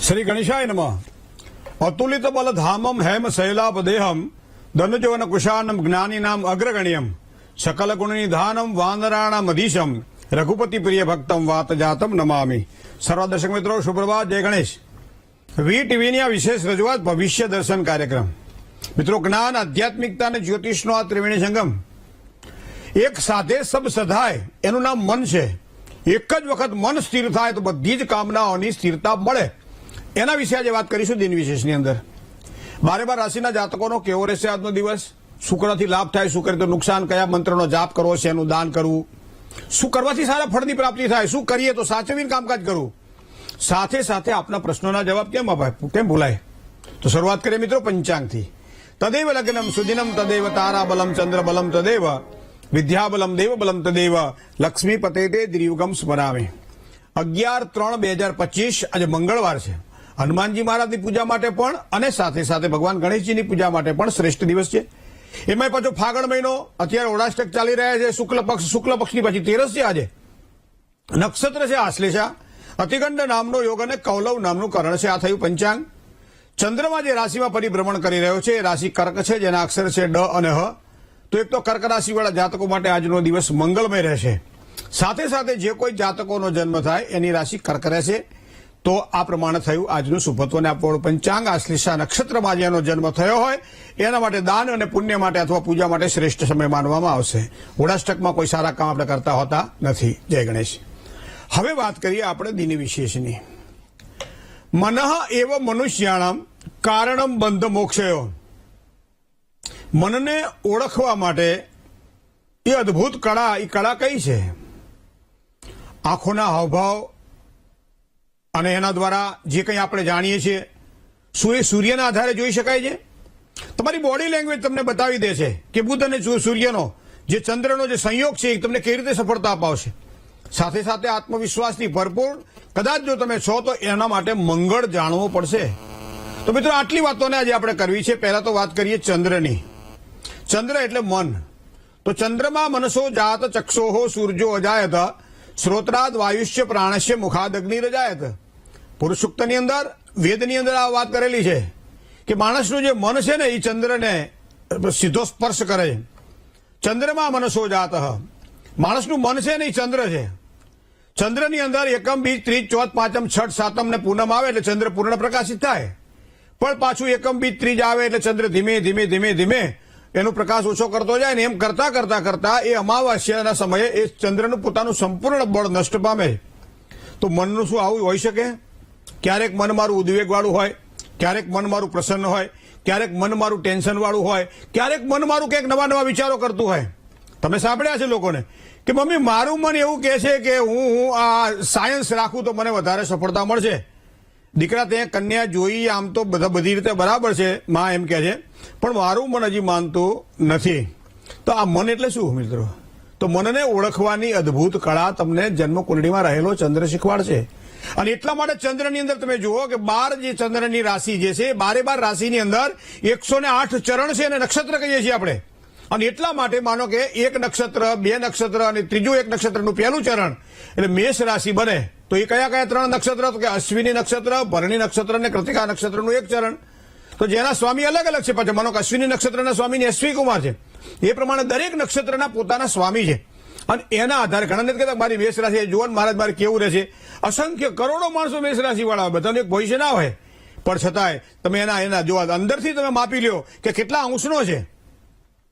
श्री गणेशाय नमः। अतुलित बलधामम हेम शैलापदेहम धनुजवन कुशानम ज्ञानीनाम अग्रगण्यम सकल गुणनिधानम वानराणाम अधीशम रघुपति प्रिय भक्तम वात जातम नमामि। सर्व दर्शक मित्रों सुप्रभात, जय गणेश। વી ટીવીની આ વિશેષ રજૂઆત ભવિષ્ય દર્શન કાર્યક્રમ। મિત્રો, જ્ઞાન, આધ્યાત્મિકતા અને જ્યોતિષનો આ ત્રિવેણી સંગમ એક સાથે સબ સધાય, એનું નામ મન છે। એક જ વખત મન સ્થિર થાય તો બધી જ કામનાઓની સ્થિરતા મળે, એના વિશે આજે વાત કરીશું દિન વિશેષની અંદર। 12 રાશિના જાતકોનો કેવો રહેશે આજનો દિવસ, શું કરવાથી લાભ થાય, શું કરે તો નુકસાન, કયા મંત્રનો જાપ કરવો છે, એનું દાન કરવું, શું કરવાથી સારા ફળની પ્રાપ્તિ થાય, શું કરીએ તો સાચવીને કામકાજ કરવું, સાથે સાથે આપના પ્રશ્નોના જવાબ કેમ અપાય, કેમ ભૂલાય। તો શરૂઆત કરીએ મિત્રો પંચાંગથી। તદેવ લગ્નમ સુદિનમ તદેવ તારા બલમ ચંદ્ર બલમ તદેવ વિદ્યા બલમ દેવ બલમ તદેવ લક્ષ્મી પતેતે દ્રિયુગમ સ્મરામે। 11/3/2025 આજે મંગળવાર છે। હનુમાનજી મહારાજની પૂજા માટે પણ અને સાથે સાથે ભગવાન ગણેશજીની પૂજા માટે પણ શ્રેષ્ઠ દિવસ છે। એમાં પાછો ફાગણ મહિનો, અત્યારે ઓળાષ્ટક ચાલી રહ્યા છે, શુક્લ પક્ષની પછી તેરસ છે। આજે નક્ષત્ર છે આશ્લેષા, અતિગંડ નામનો યોગ અને કૌલવ નામનું કરણ છે। આ થયું પંચાંગ। ચંદ્રમાં જે રાશિમાં પરિભ્રમણ કરી રહ્યો છે એ રાશિ કર્ક છે, જેના અક્ષર છે ડ અને હ। તો એક તો કર્ક રાશિવાળા જાતકો માટે આજનો દિવસ મંગળમય રહેશે। સાથે સાથે જે કોઈ જાતકોનો જન્મ થાય એની રાશિ કર્ક રહેશે। તો આ પ્રમાણે થયું આજનું સુભત્વને આપવાનું પંચાંગ। આશ્લેષા નક્ષત્રમાં જેનો જન્મ થયો હોય એના માટે દાન અને પુણ્ય માટે અથવા પૂજા માટે શ્રેષ્ઠ સમય માનવામાં આવશે। ઓળાષ્ટકમાં કોઈ સારા કામ આપણે કરતા હોતા નથી। જય ગણેશ। હવે વાત કરીએ આપણે દિન વિશેષની। મનઃ એવ મનુષ્યાણમ કારણમ બંધ મોક્ષયો। મનને ઓળખવા માટે એ અદ્ભુત કળા, એ કળા કઈ છે? આંખોના હાવભાવ અને એના દ્વારા જે કંઈ આપણે જાણીએ છીએ, શું એ સૂર્યના આધારે જોઈ શકાય છે? તમારી બોડી લેંગ્વેજ તમને બતાવી દે છે કે બુધ અને સૂર્યનો જે ચંદ્રનો જે સંયોગ છે એ તમને કેવી રીતે સફળતા અપાવશે। સાથે સાથે આત્મવિશ્વાસથી ભરપૂર કદાચ જો તમે છો તો એના માટે મંગળ જાણવું પડશે। તો મિત્રો, આટલી વાતોને આજે આપણે કરવી છે। પહેલા તો વાત કરીએ ચંદ્રની। ચંદ્ર એટલે મન। તો ચંદ્રમાં મનસો જાત ચક્ષોહો સૂર્યો અજાયત શ્રોત્રાદ વાયુષ્ય પ્રાણસ્ય મુખાદ અગ્નિ રજાયત। પુરુષસૂક્તની અંદર, વેદની અંદર આ વાત કરેલી છે કે માણસનું જે મન છે ને એ ચંદ્રને સીધો સ્પર્શ કરે છે। ચંદ્રમાં મનસો જાત, માણસનું મન છે ને એ ચંદ્ર છે। ચંદ્રની અંદર એકમ બીજ ત્રીજ ચોથ પાંચમ છઠ સાતમ ને પૂનમ આવે એટલે ચંદ્ર પૂર્ણ પ્રકાશિત થાય, પણ પાછું એકમ બીજ ત્રીજ આવે એટલે ચંદ્ર ધીમે ધીમે ધીમે ધીમે એનું પ્રકાશ ઓછો કરતો જાય ને એમ કરતા કરતા કરતા એ અમાવાસ્યાના સમયે એ ચંદ્રનું પોતાનું સંપૂર્ણ બળ નષ્ટ પામે। તો મનનું શું આવું હોઈ શકે? ક્યારેક મન મારું ઉદ્વેગ વાળું હોય, ક્યારેક મન મારું પ્રસન્ન હોય, ક્યારેક મન મારું ટેન્શન વાળું હોય, ક્યારેક મન મારું કંઈક નવા નવા વિચારો કરતું હોય। તમે સાંભળ્યા છે લોકોને કે મમ્મી મારું મન એવું કહે છે કે હું આ સાયન્સ રાખું તો મને વધારે સફળતા મળશે। દીકરા, તે કન્યા જોઈ, આમ તો બધી રીતે બરાબર છે, માં એમ કહે છે, પણ મારું મન હજી માનતું નથી। તો આ મન એટલે શું મિત્રો? તો મનને ઓળખવાની અદ્ભુત કળા તમને જન્મકુંડળીમાં રહેલો ચંદ્ર શીખવાડશે। અને એટલા માટે ચંદ્રની અંદર તમે જુઓ કે 12 જે ચંદ્રની રાશિ જે છે, 12 રાશિની અંદર 108 ચરણ છે અને નક્ષત્ર કહીએ છીએ આપણે। અને એટલા માટે માનો કે એક નક્ષત્ર, બે નક્ષત્ર અને ત્રીજું એક નક્ષત્રનું પહેલું ચરણ એટલે મેષ રાશિ બને। તો એ કયા કયા 3 નક્ષત્ર? તો કે અશ્વિની નક્ષત્ર, ભરણી નક્ષત્ર અને કૃતિકા નક્ષત્રનું એક ચરણ। તો જેના સ્વામી અલગ અલગ છે પાછા, માનો કે અશ્વિની નક્ષત્રના સ્વામી અશ્વિની કુમાર છે, એ પ્રમાણે દરેક નક્ષત્રના પોતાના સ્વામી છે। અને એના આધારે ઘણા નથી કહેતા મારી મેષ રાશિ જુઓ ને મહારાજ મારે કેવું રહેશે। અસંખ્ય કરોડો માણસો મેષ રાશિ વાળા હોય, બધાનું એક ભવિષ્ય ના હોય, પણ છતાંય તમે એના જોવા અંદરથી તમે માપી લ્યો કે કેટલા અંશનો છે,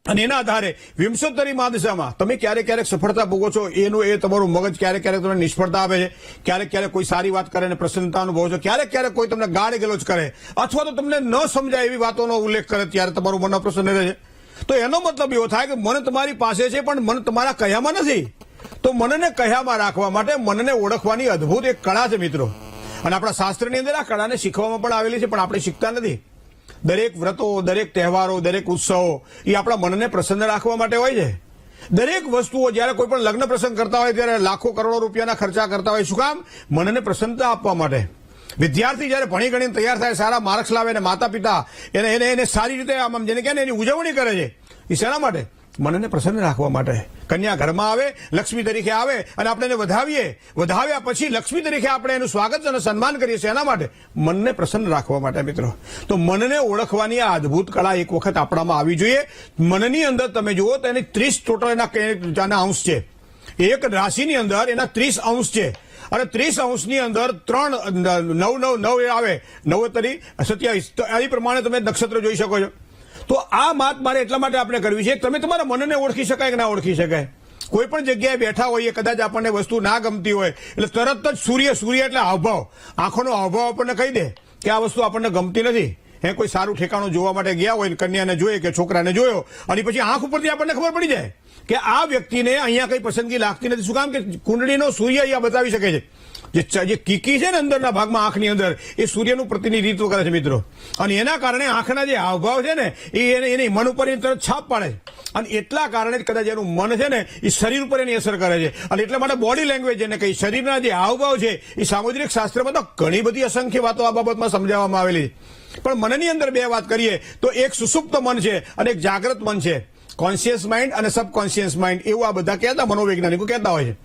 અને એના આધારે વિંશોત્તરી મહાદશામાં તમે ક્યારેક ક્યારેક સફળતા ભોગવો છો, એનું એ તમારું મગજ ક્યારેક ક્યારેક તમને નિષ્ફળતા આપે છે, ક્યારેક ક્યારેક કોઈ સારી વાત કરે અને પ્રસન્નતા અનુભવો છો, ક્યારેક ક્યારેક કોઈ તમને ગાળ ગલોચ કરે અથવા તો તમને ન સમજાય એવી વાતોનો ઉલ્લેખ કરે, ત્યારે તમારું મન અપ્રસન્ન રહે છે। તો એનો મતલબ એવો થાય કે મન તમારી પાસે છે પણ મન તમારા કહ્યામાં નથી। તો મનને કહ્યામાં રાખવા માટે મનને ઓળખવાની અદ્ભુત એક કળા છે મિત્રો। અને આપણા શાસ્ત્રની અંદર આ કળાને શીખવામાં પણ આવેલી છે, પણ આપણે શીખતા નથી। દરેક વ્રતો, દરેક તહેવારો, દરેક ઉત્સવો એ આપણા મનને પ્રસન્ન રાખવા માટે હોય છે। દરેક વસ્તુઓ જ્યારે કોઈ પણ લગ્ન પ્રસંગ કરતા હોય ત્યારે લાખો કરોડો રૂપિયાના ખર્ચા કરતા હોય, શું કામ? મનને પ્રસન્નતા આપવા માટે। વિદ્યાર્થી જ્યારે ભણી ગણીને તૈયાર થાય, સારા માર્ક્સ લાવે અને માતા પિતા એને સારી રીતે આમ જેને કહે ને એની ઉજવણી કરે છે, એ શેના માટે? મનને પ્રસન્ન રાખવા માટે. કન્યા ઘરમાં આવે, લક્ષ્મી તરીકે આવે અને આપણે એને વધાવ્યા પછી લક્ષ્મી તરીકે આપણે એનું સ્વાગત અને સન્માન કરીએ છીએ. એના માટે મનને પ્રસન્ન રાખવા માટે મિત્રો. તો મનને ઓળખવાની આ અદભુત કળા એક વખત આપણામાં આવી જોઈએ. મનની અંદર તમે જુઓ તો એની 30 ટોટલ એના અંશ છે. એક રાશિની અંદર એના 30 અંશ છે અને 30 અંશની અંદર 9 આવે, 9 27. તો એ પ્રમાણે તમે નક્ષત્ર જોઈ શકો છો. તો આ વાત મારે એટલા માટે આપણે કરવી છે. તમે તમારા મનને ઓળખી શકાય કે ના ઓળખી શકાય. કોઈ પણ જગ્યાએ બેઠા હોઈએ, કદાચ આપણને વસ્તુ ના ગમતી હોય એટલે તરત જ સૂર્ય એટલે હાવભાવ, આંખોનો હાવભાવ આપણને કહી દે કે આ વસ્તુ આપણને ગમતી નથી. કોઈ સારું ઠેકાણું જોવા માટે ગયા હોય, કન્યાને જોઈએ કે છોકરાને જોયો અને પછી આંખ ઉપરથી આપણને ખબર પડી જાય કે આ વ્યક્તિને અહીંયા કઈ પસંદગી લાગતી નથી. શું કામ કે કુંડળીનો સૂર્ય અહીંયા બતાવી શકે છે. જે કીકી છે ને અંદરના ભાગમાં આંખની અંદર, એ સૂર્યનું પ્રતિનિધિત્વ કરે છે મિત્રો. અને એના કારણે આંખના જે હાવભાવ છે ને એની મન ઉપર તરત છાપ પાડે છે. અને એટલા કારણે જ કદાચ એનું મન છે ને એ શરીર ઉપર એની અસર કરે છે. અને એટલા માટે બોડી લેંગ્વેજ એને કઈ શરીરના જે હાવભાવ છે એ સામુદ્રિક શાસ્ત્રમાં તો ઘણી બધી અસંખ્ય વાતો આ બાબતમાં સમજાવવામાં આવેલી છે. પણ મનની અંદર બે વાત કરીએ તો એક સુષુપ્ત મન છે અને એક જાગ્રત મન છે. કોન્શિયસ માઇન્ડ અને સબકોન્શિયસ માઇન્ડ એવું આ બધા કહેતા મનોવૈજ્ઞાનિકો કહેતા હોય છે.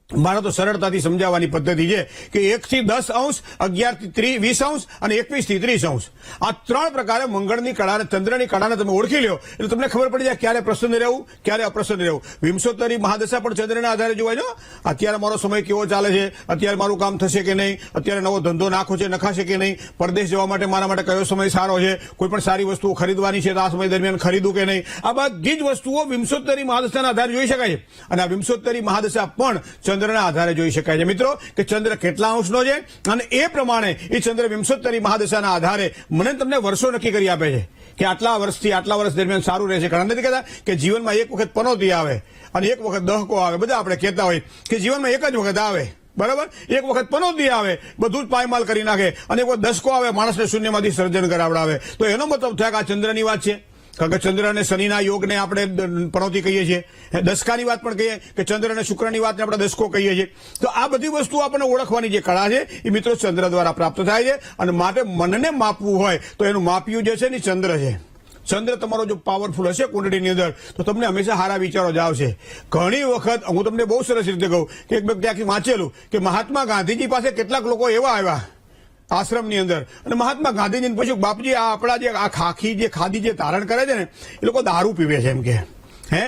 મારા તો સરળતાથી સમજાવવાની પદ્ધતિ છે કે 1 થી 10 અંશ, 11 થી 20 અંશ અને 21 થી 30 અંશ. આ 3 પ્રકારે મંગળની કળા અને ચંદ્રની કળાને તમે ઓળખી લો એટલે તમને ખબર પડી જાય ક્યારે પ્રસન્ન રહેવું, ક્યારે અપ્રસન્ન રહેવું. વિંશોત્તરી મહાદશા પણ ચંદ્રના આધારે જોવાય છે. અત્યારે મારો સમય કેવો ચાલે છે, અત્યારે મારું કામ થશે કે નહીં, અત્યારે નવો ધંધો નાખો છે નખાશે કે નહીં, પરદેશ જવા માટે મારા માટે કયો સમય સારો છે, કોઈ પણ સારી વસ્તુઓ ખરીદવાની છે તો આ સમય દરમિયાન ખરીદું કે નહીં. આ બધી જ વસ્તુઓ વિંશોત્તરી મહાદશાના આધારે જોઈ શકાય છે. અને આ વિંશોત્તરી મહાદશા પણ ચંદ્રના આધારે જોઈ શકાય છે મિત્રો કે ચંદ્ર કેટલા અંશનો છે અને એ પ્રમાણે એ ચંદ્ર વિંશોત્તરી મહાદશાના આધારે મને તમને વર્ષો નક્કી કરી આપે છે કે આટલા વર્ષથી આટલા વર્ષ દરમિયાન સારું રહેશે. ઘણા નથી કહેતા કે જીવનમાં એક વખત પનોતી આવે અને એક વખત દહકો આવે. બધા આપણે કહેતા હોય કે જીવનમાં એક જ વખત આવે, બરાબર. એક વખત પનોતી આવે, બધું જ પાયમાલ કરી નાખે, અને એક વખત દસકો આવે, માણસને શૂન્યમાંથી સર્જન કરાવડાવે. તો એનો મતલબ થાય કે આ ચંદ્રની વાત છે. કારણ કે ચંદ્ર અને શનિના યોગને આપણે પનોતી કહીએ છીએ. દસકાની વાત પણ કહીએ કે ચંદ્ર અને શુક્રની વાતને આપણે દસકો કહીએ છીએ. તો આ બધી વસ્તુઓ આપણને ઓળખવાની જે કળા છે એ મિત્રો ચંદ્ર દ્વારા પ્રાપ્ત થાય છે. અને માટે મનને માપવું હોય તો એનું માપ્યું જે છે ને ચંદ્ર છે. ચંદ્ર તમારો જો પાવરફુલ હશે કુંડળીની અંદર તો તમને હંમેશા સારા વિચારો જ આવશે. ઘણી વખત હું તમને બહુ સરસ રીતે કહું કે એક વ્યક્તિ વાંચેલું કે મહાત્મા ગાંધીજી પાસે કેટલાક લોકો એવા આવ્યા આશ્રમની અંદર, અને મહાત્મા ગાંધીજીને પૂછ્યું બાપજી આ આપણા જે આ ખાદી જે ધારણ કરે છે ને એ લોકો દારૂ પીવે છે. એમ કે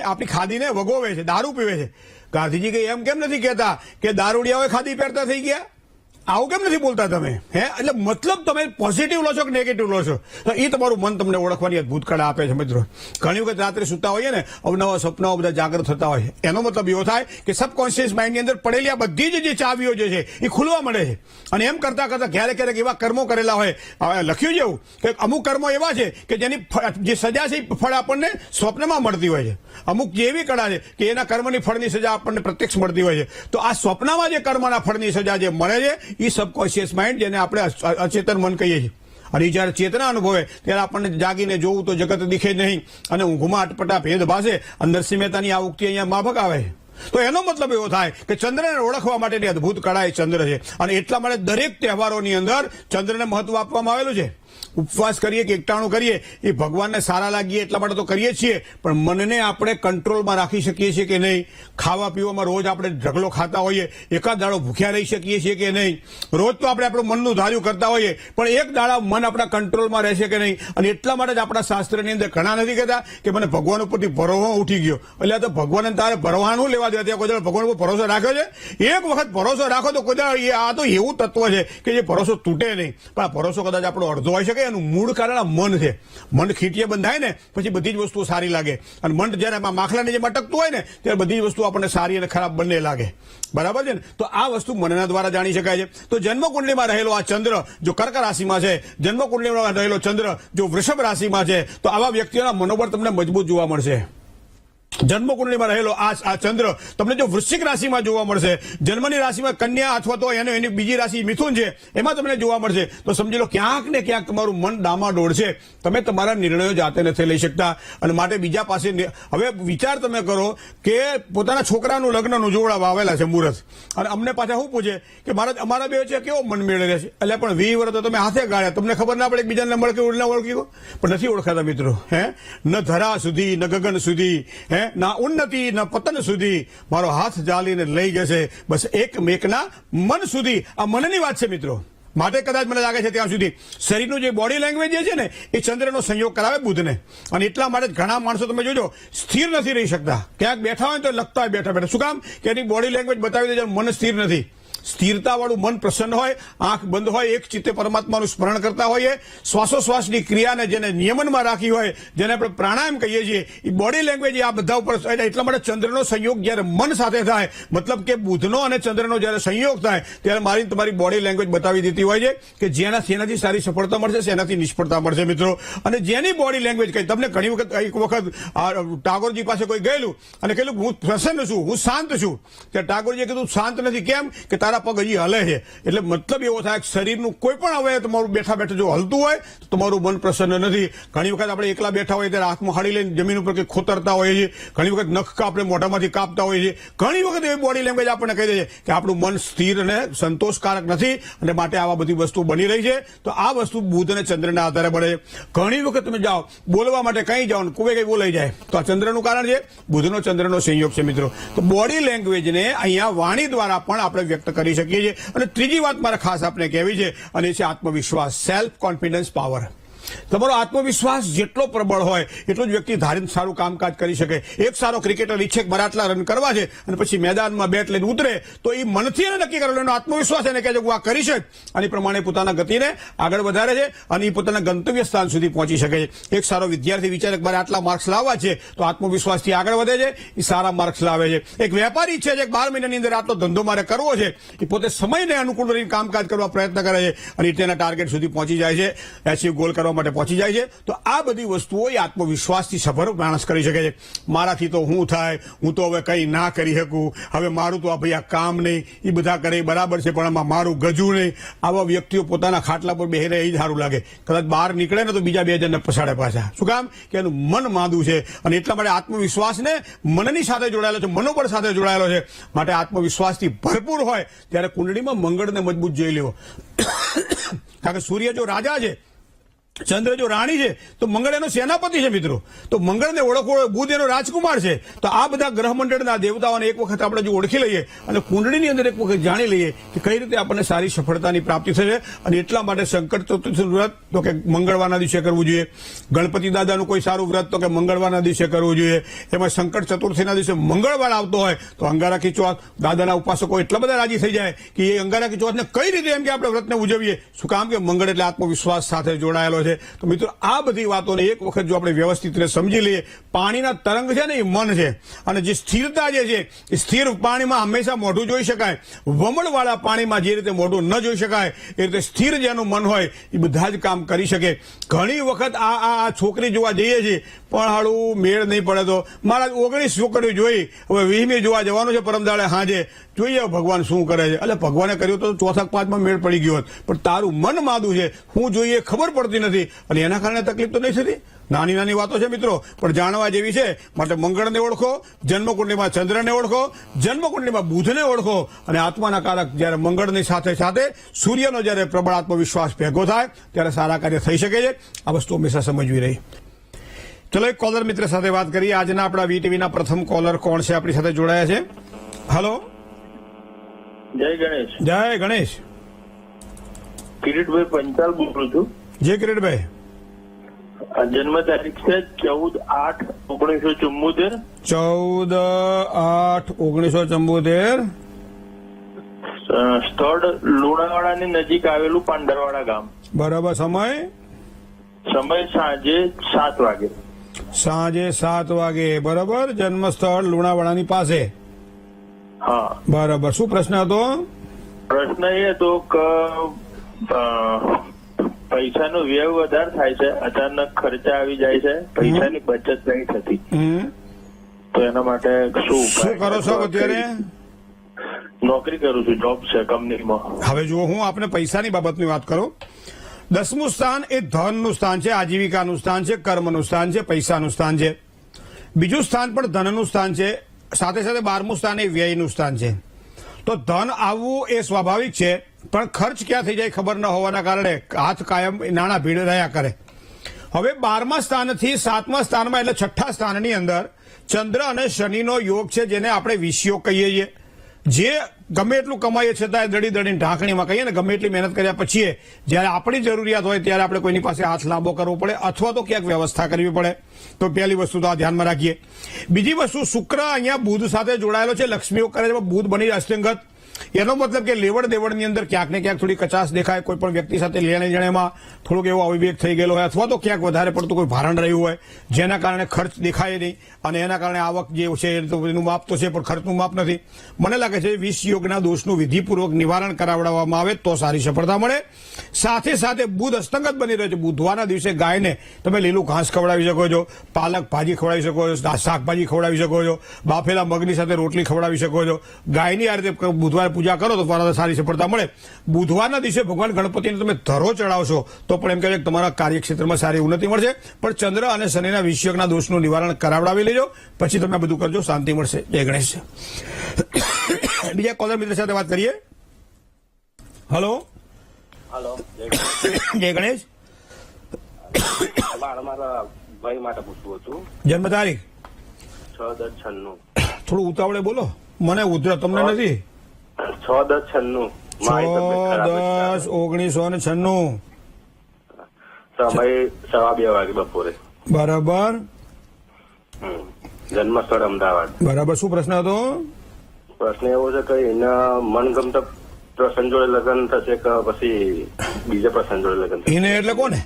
આપણી ખાદીને વગોવે છે, દારૂ પીવે છે. ગાંધીજી કે એમ કેમ નથી કહેતા કે દારૂડિયાઓએ ખાદી પહેરતા થઈ ગયા? આવું કેમ નથી બોલતા તમે? એટલે મતલબ તમે પોઝિટિવ લો છો કે નેગેટિવ લો છો? તો એ તમારું મન તમને ઓળખવાની અદભુત કળા આપે છે મિત્રો. ઘણી વખત રાત્રે સુતા હોઈએ ને અવનવા સપનાઓ બધા જાગૃત થતા હોય. એનો મતલબ એવો થાય કે સબકોન્શિયસ માઇન્ડની અંદર પડેલી આ બધી જ જે ચાવીઓ જે છે એ ખુલવા મળે છે. અને એમ કરતા કરતા ક્યારેક એવા કર્મો કરેલા હોય, લખ્યું જેવું કે અમુક કર્મો એવા છે કે જેની જે સજા છે એ ફળ આપણને સ્વપ્નમાં મળતી હોય છે. અમુક જે એવી કળા છે કે એના કર્મની ફળની સજા આપણને પ્રત્યક્ષ મળતી હોય છે. તો આ સ્વપ્નમાં જે કર્મના ફળની સજા જે મળે છે એ સબકોન્શિયસ માઇન્ડ, જેને આપણે અચેતન મન કહીએ છીએ. અને જયારે ચેતના અનુભવે ત્યારે આપણને જાગીને જોવું તો જગત દિખે નહીં અને ઊંઘમાં અટપટા ભેદ ભાસે. નરસિંહ મહેતાની આ ઉક્તિ અહીંયા માફક આવે છે. તો એનો મતલબ એવો થાય કે ચંદ્રને ઓળખવા માટેની અદભુત કળા એ ચંદ્ર છે. અને એટલા માટે દરેક તહેવારોની અંદર ચંદ્રને મહત્વ આપવામાં આવેલું છે. ઉપવાસ કરીએ કે એકટાણું કરીએ એ ભગવાનને સારા લાગીએ એટલા માટે તો કરીએ છીએ, પણ મનને આપણે કંટ્રોલમાં રાખી શકીએ છીએ કે નહીં? ખાવા પીવામાં રોજ આપણે ઢગલો ખાતા હોઈએ, એકાદ દાડો ભૂખ્યા રહી શકીએ છીએ કે નહીં? રોજ તો આપણે આપણું મનનું ધાર્યું કરતા હોઈએ, પણ એક દાડા મન આપણા કંટ્રોલમાં રહેશે કે નહીં? અને એટલા માટે જ આપણા શાસ્ત્રની અંદર ઘણા નથી કહેતા કે મને ભગવાન ઉપરથી ભરોસો ઉઠી ગયો. એટલે તો ભગવાનને તારે ભરવાનું લેવા દે. ત્યાં કોઈ ભગવાન ઉપર ભરોસો રાખ્યો છે? એક વખત ભરોસો રાખો તો કોઈ આ તો એવું તત્વ છે કે જે ભરોસો તૂટે નહીં. પણ આ ભરોસો કદાચ આપણો અડધો હોય શકે. એનું મૂળ કારણ આ મન છે. મન ખીટીએ બંધાય ને પછી બધી જ વસ્તુઓ સારી લાગે. અને મન જયારે માખલાની જેમ અટકતું હોય ને ત્યારે બધી જ વસ્તુ આપણને સારી અને ખરાબ બંને લાગે. બરાબર છે ને? તો આ વસ્તુ મનના દ્વારા જાણી શકાય છે. તો જન્મકુંડલીમાં રહેલો આ ચંદ્ર જો કર્ક રાશિમાં છે, જન્મકુંડલીમાં રહેલો ચંદ્ર જો વૃષભ રાશિમાં છે, તો આવા વ્યક્તિઓના મનોબળ તમને મજબૂત જોવા મળશે. જન્મકુંડળીમાં રહેલો આ ચંદ્ર તમને જો વૃશ્ચિક રાશિમાં જોવા મળશે, જન્મની રાશિમાં કન્યા અથવા તો એની બીજી રાશિ મિથુન છે એમાં તમને જોવા મળશે, તો સમજી લો ક્યાંક ને ક્યાંક તમારું મન ડામાડોળ છે. તમે તમારા નિર્ણયો જાતે નથી લઈ શકતા અને માટે બીજા પાસે હવે વિચાર તમે કરો કે પોતાના છોકરાનું લગ્નનું જોડા આવેલા છે મુહૂર્ત, અને અમને પાછા શું પૂછે કે અમારા બે છે કેવો મન મેળે છે, એટલે પણ 20 વર્ષ તો તમે હાથે ગાળ્યા, તમને ખબર ના પડે બીજાને મળે કે ના ઓળખી પણ નથી ઓળખાતા મિત્રો. ન ધરા સુધી ન ગગન સુધી ના ઉન્નતિ ના પતન સુધી મારો હાથ જાલીને લઈ જશે બસ એકમેકના મન સુધી. આ મનની વાત છે મિત્રો. માટે કદાચ મને લાગે છે ત્યાં સુધી શરીરનું જે બોડી લેંગ્વેજ જે છે ને એ ચંદ્રનો સંયોગ કરાવે બુધને, અને એટલા માટે ઘણા માણસો તમે જોજો સ્થિર નથી રહી શકતા, ક્યાંક બેઠા હોય તો લગતા હોય બેઠા બેઠા. શું કામ કે એની બોડી લેંગ્વેજ બતાવી દે મન સ્થિર નથી. સ્થિરતાવાળું મન પ્રસન્ન હોય, આંખ બંધ હોય, એક ચિત્તે પરમાત્માનું સ્મરણ કરતા હોઈએ, શ્વાસોશ્વાસની ક્રિયાને જેને નિયમનમાં રાખી હોય, જેને આપણે પ્રાણાયામ કહીએ છીએ, એ બોડી લેંગ્વેજ આ બધા ઉપર. એટલા માટે ચંદ્રનો સંયોગ જ્યારે મન સાથે થાય, મતલબ કે બુધનો અને ચંદ્રનો જ્યારે સંયોગ થાય ત્યારે મારી તમારી બોડી લેંગ્વેજ બતાવી દેતી હોય છે કે જેનાથી સારી સફળતા મળશે, શેનાથી નિષ્ફળતા મળશે મિત્રો. અને જેની બોડી લેંગ્વેજ કહી તમને ઘણી વખત એક વખત ટાગોરજી પાસે કોઈ ગયેલું અને કહેલું હું પ્રસન્ન છું, હું શાંત છું, ત્યારે ટાગોરજીએ કીધું શાંત નથી. કેમ કે તારા પગ હજી હલે છે. એટલે મતલબ એવો થાય કે શરીરનું કોઈ પણ હવે તમારું બેઠા બેઠા જો હલતું હોય તો તમારું મન પ્રસન્ન નથી. ઘણી વખત આપણે એકલા બેઠા હોય ત્યારે હાથમાં હાડી લઈને જમીન ઉપર કે ખોતરતા હોઈએ છીએ, ઘણી વખત નખ આપણે મોઢામાંથી કાપતા હોઈએ છીએ, ઘણી વખત એવી બોડી લેંગ્વેજ આપણને કહી દે છે કે આપણું મન સ્થિર અને સંતોષકારક નથી, અને માટે આવા બધી વસ્તુ બની રહી છે. તો આ વસ્તુ બુધ અને ચંદ્રના આધારે બને છે. ઘણી વખત તમે જાઓ બોલવા માટે કઈ જાઓ કોઈ કઈ બોલાઈ જાય, તો આ ચંદ્રનું કારણ છે, બુધનો ચંદ્રનો સંયોગ છે મિત્રો. તો બોડી લેંગ્વેજને અહીંયા વાણી દ્વારા પણ આપણે વ્યક્ત કરી શકીએ છીએ. અને ત્રીજી વાત મારે ખાસ આપણે કહેવી છે, અને એ છે આત્મવિશ્વાસ, સેલ્ફ કોન્ફિડન્સ પાવર. તમારો આત્મવિશ્વાસ જેટલો પ્રબળ હોય એટલું જ વ્યક્તિ ધારીને સારું કામકાજ કરી શકે. એક સારો ક્રિકેટર ઈચ્છે કે મારે આટલા રન કરવા છે અને પછી મેદાનમાં બેટ લઈને ઉતરે તો એ મનથી એને નક્કી કરેલો એનો આત્મવિશ્વાસ એને કહે છે હું આ કરી શકે, અને પ્રમાણે પોતાના ગતિને આગળ વધારે છે અને એ પોતાના ગંતવ્ય સ્થાન સુધી પહોંચી શકે છે. એક સારો વિદ્યાર્થી વિચારે કે મારે આટલા માર્ક્સ લાવવા છે તો આત્મવિશ્વાસથી આગળ વધે છે, એ સારા માર્ક્સ લાવે છે. એક વેપારી ઈચ્છે છે કે 12 મહિનાની અંદર આટલો ધંધો મારે કરવો છે, એ પોતે સમયને અનુકૂળ કરીને કામકાજ કરવા પ્રયત્ન કરે છે અને તેના ટાર્ગેટ સુધી પહોંચી જાય છે, એચીવ ગોલ કરવા માટે પહોંચી જાય છે. તો આ બધી વસ્તુઓ એ આત્મવિશ્વાસથી સભર માણસ કરી શકે છે. મારાથી તો હું થાય, હું તો હવે કંઈ ના કરી શકું, હવે મારું તો આ ભાઈ આ કામ નહીં, એ બધા કરે બરાબર છે પણ આમાં મારું ગજું નહીં. આવા વ્યક્તિઓ પોતાના ખાટલા પર બેહી રહે એ સારું લાગે, કદાચ બહાર નીકળે ને તો બીજા 2 જણને પછાડે પાછા. શું કામ કે એનું મન માંદું છે, અને એટલા માટે આત્મવિશ્વાસને મનની સાથે જોડાયેલો છે, મનોબળ સાથે જોડાયેલો છે. માટે આત્મવિશ્વાસથી ભરપૂર હોય ત્યારે કુંડળીમાં મંગળને મજબૂત જોઈ લેવો. કારણ કે સૂર્ય જો રાજા છે, ચંદ્ર જો રાણી છે, તો મંગળ એનો સેનાપતિ છે મિત્રો. તો મંગળને ઓળખવો, બુધ એનો રાજકુમાર છે. તો આ બધા ગ્રહ મંડળના દેવતાઓને એક વખત આપણે જો ઓળખી લઈએ અને કુંડળીની અંદર એક વખત જાણી લઈએ કે કઈ રીતે આપણને સારી સફળતાની પ્રાપ્તિ થશે. અને એટલા માટે સંકટ ચતુર્થીનું વ્રત તો કે મંગળવારના દિવસે કરવું જોઈએ, ગણપતિ દાદાનું કોઈ સારું વ્રત તો કે મંગળવારના દિવસે કરવું જોઈએ. એમાં સંકટ ચતુર્થીના દિવસે મંગળવાર આવતો હોય તો અંગારકી ચોથ, દાદાના ઉપાસકો એટલા બધા રાજી થઈ જાય કે એ અંગારકી ચોથને કઈ રીતે એમ કે આપણે વ્રતને ઉજવીએ. શું કામ કે મંગળ એટલે આત્મવિશ્વાસ સાથે જોડાયેલો છે. તો મિત્રો આ બધી વાતોને એક વખત જો આપણે વ્યવસ્થિત રીતે સમજી લઈએ, પાણીના તરંગ છે ને એ મન છે, અને જે સ્થિરતા જે છે એ સ્થિર પાણીમાં હંમેશા મોઢું જોઈ શકાય, વમળવાળા પાણીમાં જે રીતે મોઢું ન જોઈ શકાય એ રીતે સ્થિર જેનું મન હોય એ બધા જ કામ કરી શકે. ઘણી વખત આ છોકરી જોવા જઈએ છીએ પણ હાળું મેળ નહીં પડે તો મારા 19 છોકરીઓ જોઈ, હવે 20મી જોવા જવાનું છે પરમદાડે હાજે, જોઈએ ભગવાન શું કરે છે. એટલે ભગવાને કર્યું તો 4 કે 5માં મેળ પડી ગયો હોત, પણ તારું મન માદું છે, હું જોઈએ ખબર પડતી નથી, અને એના કારણે તકલીફ તો નહીં થતી. નાની નાની વાતો છે મિત્રો પણ જાણવા જેવી છે. માટે મંગળને ઓળખો, જન્મકુંડલીમાં ચંદ્રને ઓળખો, જન્મકુંડલીમાં બુધને ઓળખો, અને આત્માના કારક જ્યારે મંગળની સાથે સાથે સૂર્યનો જ્યારે પ્રબળ આત્મવિશ્વાસ ભેગો થાય ત્યારે સારા કાર્ય થઈ શકે છે. આ વસ્તુ હંમેશા સમજવી રહી. ચલો એક કોલર મિત્ર સાથે વાત કરીએ. આજના આપણા વીટીવીના પ્રથમ કોલર કોણ છે આપણી સાથે જોડાયા છે? હલો, જય ગણેશ. જય ગણેશ. કિરીટભાઈ પંચાલ બોલું છું. જય કિરીટભાઈ. જન્મ તારીખ છે 14/8/1974. 14/8/1974. સ્થળ લુણાવાડાની નજીક આવેલું પાંડરવાડા ગામ. બરાબર. સમય સાંજે 7 વાગે. સાંજે 7 વાગે. બરાબર. જન્મ સ્થળ લુણાવાડાની પાસે. હા બરાબર. શું પ્રશ્ન હતો? પ્રશ્ન એ હતો કે પૈસાનો વ્યય વધારે થાય છે, અચાનક ખર્ચા આવી જાય છે, પૈસાની બચત નહીં થતી. તો એના માટે શું શું કરો છો અત્યારે? નોકરી કરું છું, જોબ છે કંપનીમાં. હવે જુઓ, હું આપને પૈસાની બાબતની વાત કરું. 10મું સ્થાન એ ધનનું સ્થાન છે, આજીવિકાનું સ્થાન છે, કર્મનું સ્થાન છે, પૈસાનું સ્થાન છે. બીજું સ્થાન પણ ધનનું સ્થાન છે. સાથે સાથે 12મું સ્થાન એ વ્યયનું સ્થાન છે. તો ધન આવવું એ સ્વાભાવિક છે, પણ ખર્ચ ક્યાં થઈ જાય ખબર ન હોવાના કારણે હાથ કાયમ નાણાં ભીડ રહ્યા કરે. હવે 12મા સ્થાનથી 7મા સ્થાનમાં એટલે 6ઠ્ઠા સ્થાનની અંદર ચંદ્ર અને શનિનો યોગ છે, જેને આપણે વિષયોગ કહીએ છીએ. જે ગમે એટલું કમાઈએ છતાં દડી દડીને ઢાંકણીમાં કહીએ ને, ગમે એટલી મહેનત કર્યા પછી જ્યારે આપણી જરૂરિયાત હોય ત્યારે આપણે કોઈની પાસે હાથ લાંબો કરવો પડે અથવા તો ક્યાંક વ્યવસ્થા કરવી પડે. તો પહેલી વસ્તુ તો આ ધ્યાનમાં રાખીએ. બીજી વસ્તુ, શુક્ર અહીંયા બુધ સાથે જોડાયેલો છે, લક્ષ્મી યોગ કરે છે, બુધ બની અસ્તંગત. એનો મતલબ કે લેવડ દેવડની અંદર ક્યાંક ને ક્યાંક થોડી કચાશ દેખાય, કોઈ પણ વ્યક્તિ સાથે લેણે દેણેમાં થોડોક એવો અવિવેક થઈ ગયેલો હોય અથવા તો ક્યાંક વધારે પડતું કોઈ ભારણ રહ્યું હોય, જેના કારણે ખર્ચ દેખાય નહીં અને એના કારણે આવક જે છે એનું માપ તો છે પણ ખર્ચનું માપ નથી. મને લાગે છે 20 યોગના દોષનું વિધિપૂર્વક નિવારણ કરાવડાવવામાં આવે તો સારી સફળતા મળે. સાથે સાથે બુધ અસ્તંગત બની રહ્યો છે. બુધવારના દિવસે ગાયને તમે લીલું ઘાસ ખવડાવી શકો છો, પાલક ભાજી ખવડાવી શકો છો, શાકભાજી ખવડાવી શકો છો, બાફેલા મગની સાથે રોટલી ખવડાવી શકો છો. ગાયની આ રીતે બુધવાર પૂજા કરો તો સારી સફળતા મળે. બુધવારના દિવસે ભગવાન ગણપતિને તમે ધરો ચડાવશો તો પણ એમ કહે છે કે તમારા કાર્યક્ષેત્રમાં સારી ઉન્નતિ મળશે. પણ ચંદ્ર અને શનિના વિષયોગના દોષનું નિવારણ કરાવડાવી લેજો, પછી તમે બધું કરજો, શાંતિ મળશે. જય ગણેશ. બીજા કોલર મિત્ર સાથે વાત કરીએ. હલો. જય ગણેશ. મારા ભાઈ માટે પૂછવું હતું. જન્મ તારીખ 6/10/96. થોડું ઉતાવળે બોલો, મને ઉધર તમને નથી. 6/10/96. મારી તબિયત ખરાબ છે. 6/10/1996. સમય 2:30 વાગે બપોરે. બરાબર. જન્મસ્થળ અમદાવાદ. બરાબર. શું પ્રશ્ન હતો? પ્રશ્ન એવો છે કે એના મનગમતા પ્રસંગ જોડે લગ્ન થશે કે પછી બીજા પ્રસંગ જોડે લગ્ન થશે? એને એટલે કોને?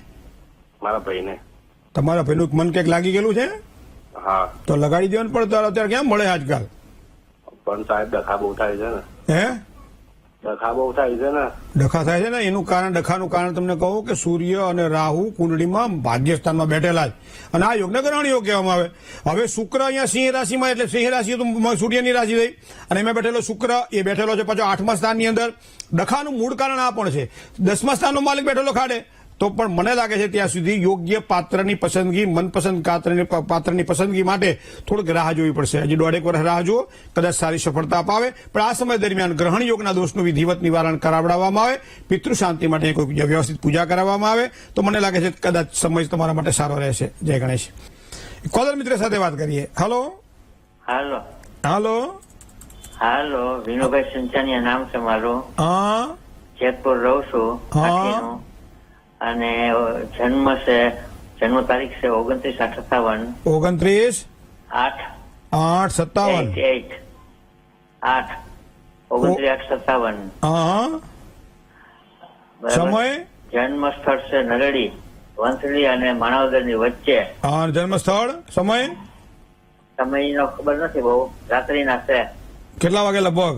મારા ભાઈને. તમારા ભાઈનું મન ક્યાંક લાગી ગયેલું છે? હા. તો લગાડી દેવાનું. પણ અત્યારે ક્યાં મળે આજકાલ? પણ સાહેબ ડખા બહુ થાય છે ને. હે? ડખા બહુ થાય છે ને. ડખા થાય છે ને, એનું કારણ, ડખાનું કારણ તમને કહું કે સૂર્ય અને રાહુ કુંડળીમાં ભાગ્યસ્થાનમાં બેઠેલા છે અને આ યોગને ગ્રહણ યોગ કહેવામાં આવે. હવે શુક્ર અહીંયા સિંહ રાશિમાં, એટલે સિંહ રાશિ તો સૂર્યની રાશિ થઈ અને એમાં બેઠેલો શુક્ર એ બેઠેલો છે પાછો 8મા સ્થાનની અંદર. ડખાનું મૂળ કારણ આ પણ છે. 10મા સ્થાનનો માલિક બેઠેલો ખાડે. તો પણ મને લાગે છે ત્યાં સુધી યોગ્ય પાત્રની પસંદગી, મનપસંદ પાત્રની પસંદગી માટે થોડીક રાહ જોવી પડશે. હજી 1.5 વર્ષ રાહ જુઓ, કદાચ સારી સફળતા અપાવે. પણ આ સમય દરમિયાન ગ્રહણ યોગના દોષનું વિધિવત નિવારણ કરાવડાવવામાં આવે, પિતૃ શાંતિ માટે કોઈ વ્યવસ્થિત પૂજા કરવામાં આવે તો મને લાગે છે કદાચ સમય તમારા માટે સારો રહેશે. જય ગણેશ. કોલર મિત્ર સાથે વાત કરીએ. હલો. હાલો. હાલો. હાલો, વિનુભાઈ સિંચાનિયા નામ છે મારું. હા. જેતપુર રહું છું. હા. કાકીનું. અને જન્મ તારીખ છે 29/8/57. 29/8/57. 29/8/57. હા. સમય? જન્મ સ્થળ છે નરડી, વંથલી અને માણાવદરની વચ્ચે. હા. જન્મ સ્થળ? સમય? સમયનો ખબર નથી બહુ, રાત્રિના છે. કેટલા વાગે લગભગ?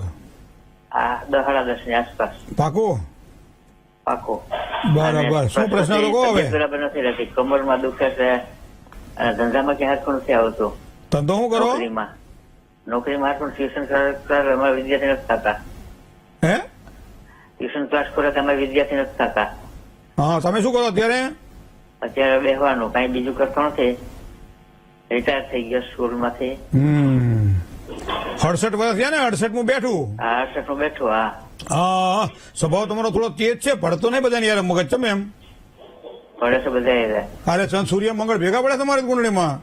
10-10:30 ની આસપાસ. પાકું? પાકો. બરાબર. શું પ્રશ્ન હતો કહો હવે. બરાબર નથી રહેતી, કમરમાં દુખે છે અને ધંધામાં ક્યાં હાથ પણ નથી આવતું. ધંધો શું કરો? નોકરીમાં પણ ટ્યુશન ક્લાસ અમારા વિદ્યાર્થી નથી થતા. હે? ટ્યુશન ક્લાસ કરે અમારા વિદ્યાર્થી નથી થતા. હા. તમે શું કરો અત્યારે? અત્યારે બેસવાનું, કઈ બીજું કરતો નથી. રિટાયર થઈ ગયો સ્કૂલમાંથી. 68 વર્ષ થયા ને? 68 બેઠું. 68 બેઠું. હા. હા. સ્વભાવ તમારો થોડો તેજ છે, ભણતો નહીં બધાની યાર મગજ તમે એમ પડે છે બધા. અરે ચંદ સૂર્ય મંગળ ભેગા પડે તમારી કુંડળીમાં.